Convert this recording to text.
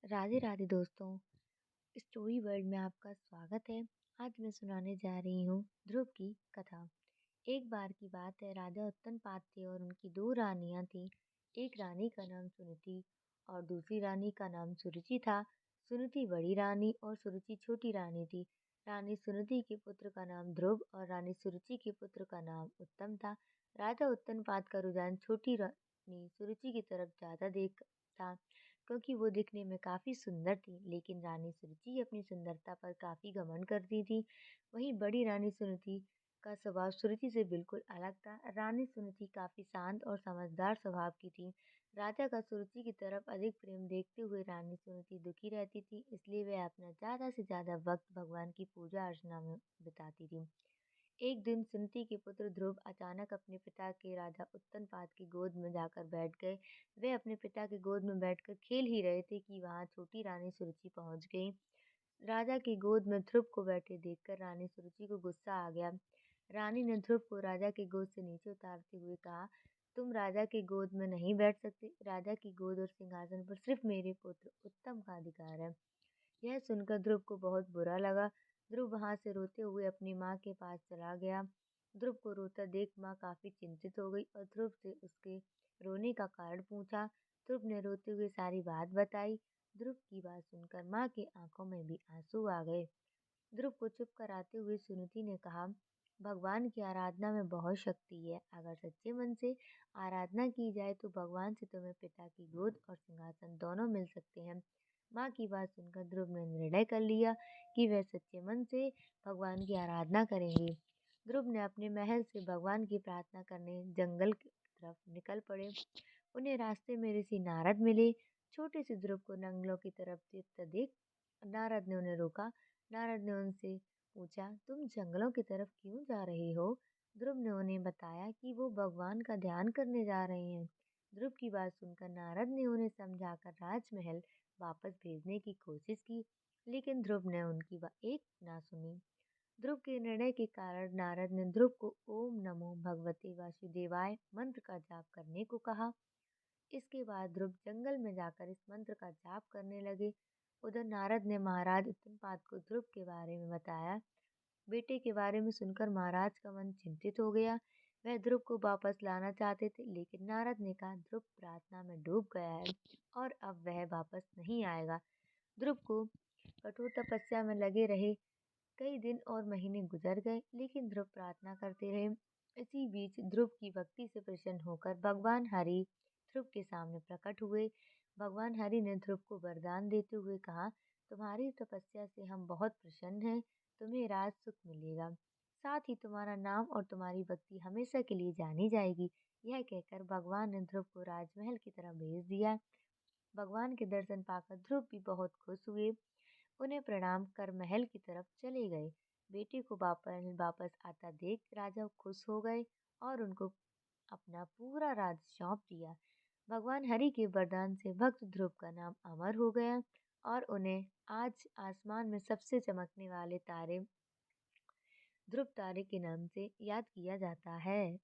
राधे राधे दोस्तों। Story world में आपका स्वागत है। आज मैं सुनाने जा रही हूँ ध्रुव की कथा। एक बार की बात है, राजा उत्तनपाद थे और उनकी दो रानियां थीं। एक रानी का नाम सुनीति और दूसरी रानी का नाम सुरुचि था। सुनीति बड़ी रानी और सुरुचि छोटी रानी थी। रानी सुनीति के पुत्र का नाम ध्रुव और रानी सुरुचि के पुत्र का नाम उत्तम था। राजा उत्तनपाद का रुझान छोटी रानी सुरुचि की तरफ ज्यादा देख था, क्योंकि वो दिखने में काफी सुंदर थी। लेकिन रानी सुरुचि अपनी सुंदरता पर काफी घमंड करती थी। वहीं बड़ी रानी सुनीति का स्वभाव सुरुचि से बिल्कुल अलग था। रानी सुनीति काफी शांत और समझदार स्वभाव की थी। राजा का सुरुचि की तरफ अधिक प्रेम देखते हुए रानी सुनीति दुखी रहती थी, इसलिए वह अपना ज्यादा से ज्यादा वक्त भगवान की पूजा अर्चना में बिताती थी। एक दिन सुनीति के पुत्र ध्रुव अचानक अपने पिता के राजा उत्तनपाद की गोद में जाकर बैठ गए। वे अपने पिता की गोद में बैठकर खेल ही रहे थे कि वहां छोटी रानी सुरुचि पहुंच गई। राजा की गोद में ध्रुव को बैठे देखकर रानी सुरुचि को गुस्सा आ गया। रानी ने ध्रुव को राजा की गोद से नीचे उतारते हुए कहा, तुम राजा की गोद में नहीं बैठ सकते। राजा की गोद और सिंहासन पर सिर्फ मेरे पुत्र उत्तम का अधिकार है। यह सुनकर ध्रुव को बहुत बुरा लगा। ध्रुव वहां से रोते हुए अपनी माँ के पास चला गया। ध्रुव को रोता देख माँ काफी चिंतित हो गई और ध्रुव से उसके रोने का कारण पूछा। ध्रुव ने रोते हुए सारी बात बताई। ध्रुव की बात सुनकर माँ की आंखों में भी आंसू आ गए। ध्रुव को चुप कराते हुए सुनीति ने कहा, भगवान की आराधना में बहुत शक्ति है। अगर सच्चे मन से आराधना की जाए तो भगवान से तुम्हें पिता की गोद और सिंहासन दोनों मिल सकते हैं। माँ की बात सुनकर ध्रुव ने निर्णय कर लिया कि वह सच्चे मन से भगवान की आराधना करेंगे। ध्रुव ने अपने महल से भगवान की प्रार्थना करने जंगल की तरफ निकल पड़े। उन्हें रास्ते में ऋषि नारद मिले। छोटे से ध्रुव को जंगलों की तरफ देखते देख नारद ने उन्हें रोका। नारद ने उनसे पूछा, तुम जंगलों की तरफ क्यों जा रहे हो? ध्रुव ने उन्हें बताया कि वो भगवान का ध्यान करने जा रहे हैं। ध्रुव की बात सुनकर नारद ने उन्हें समझाकर राजमहल वापस भेजने की कोशिश की, लेकिन ध्रुव ने उनकी एक ना सुनी। ध्रुव के निर्णय के कारण नारद ने ध्रुव को ओम नमो भगवते वासुदेवाय मंत्र का जाप करने को कहा। इसके बाद ध्रुव जंगल में जाकर इस मंत्र का जाप करने लगे। उधर नारद ने महाराज उत्तमपाद को ध्रुव के बारे में बताया। बेटे के बारे में सुनकर महाराज का मन चिंतित हो गया। वह ध्रुव को वापस लाना चाहते थे, लेकिन नारद ने कहा, ध्रुव प्रार्थना में डूब गया है और अब वह वापस नहीं आएगा। ध्रुव को कठोर तपस्या में लगे रहे। कई दिन और महीने गुजर गए, लेकिन ध्रुव प्रार्थना करते रहे। इसी बीच ध्रुव की भक्ति से प्रसन्न होकर भगवान हरि ध्रुव के सामने प्रकट हुए। भगवान हरि ने ध्रुव को वरदान देते हुए कहा, तुम्हारी तपस्या से हम बहुत प्रसन्न हैं। तुम्हें राज सुख मिलेगा, साथ ही तुम्हारा नाम और तुम्हारी भक्ति हमेशा के लिए जानी जाएगी। यह कहकर भगवान ने ध्रुव को राजमहल की तरफ भेज दिया। भगवान के दर्शन पाकर ध्रुव भी बहुत खुश हुए। उन्हें प्रणाम कर महल की तरफ चले गए। बेटे को वापस वापस आता देख राजा खुश हो गए और उनको अपना पूरा राज सौंप दिया। भगवान हरि के वरदान से भक्त ध्रुव का नाम अमर हो गया और उन्हें आज आसमान में सबसे चमकने वाले तारे ध्रुव तारे के नाम से याद किया जाता है।